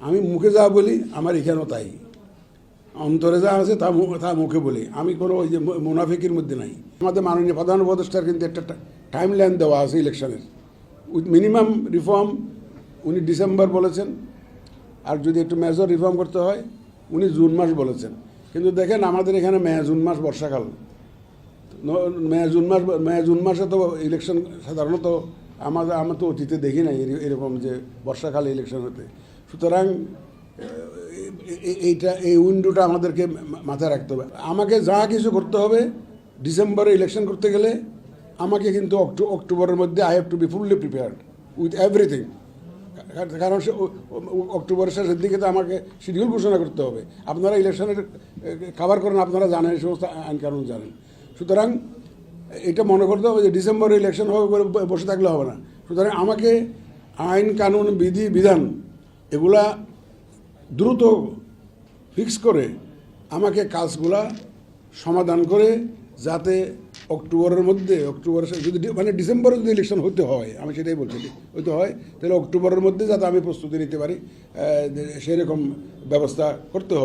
আমি মুখে যা বলি আমার এখানেও তাই, অন্তরে যা আছে তা মুখে বলি, আমি কোনো ওই যে মুনাফিকের মধ্যে নাই। আমাদের মাননীয় প্রধান উপদেষ্টার কিন্তু একটা টাইম লাইন দেওয়া আছে ইলেকশনের, উইথ মিনিমাম রিফর্ম উনি ডিসেম্বর বলেছেন, আর যদি একটু মেজর রিফর্ম করতে হয় উনি জুন মাস বলেছেন। কিন্তু দেখেন আমাদের এখানে মে জুন মাস বর্ষাকাল, মে জুন মাসে তো ইলেকশন সাধারণত আমরা তো অতীতে দেখি নাই এরকম যে বর্ষাকালে ইলেকশন হতে। সুতরাং এই উইন্ডোটা আমাদেরকে মাথায় রাখতে হবে। আমাকে যা কিছু করতে হবে ডিসেম্বরে ইলেকশন করতে গেলে আমাকে কিন্তু অক্টোবরের মধ্যে I have to be fully prepared with everything. কারণ অক্টোবরের শেষের দিকে তো আমাকে শিডিউল ঘোষণা করতে হবে। আপনারা ইলেকশনের কভার করেন, আপনারা জানেন, এই সমস্ত আইন কানুন জানেন। সুতরাং এটা মনে করতে হবে যে ডিসেম্বরে ইলেকশন হবে করে বসে থাকলে হবে না। সুতরাং আমাকে আইন কানুন বিধি বিধান এগুলা দ্রুত ফিক্স করে আমাকে কাজগুলা সমাধান করে, যাতে অক্টোবরের মধ্যে, অক্টোবরের যদি মানে ডিসেম্বরে যদি ইলেকশন হতে হয়, আমি সেটাই বলছি, হতে হয় তাহলে অক্টোবরের মধ্যে যাতে আমি প্রস্তুতি নিতে পারি সেরকম ব্যবস্থা করতে হবে।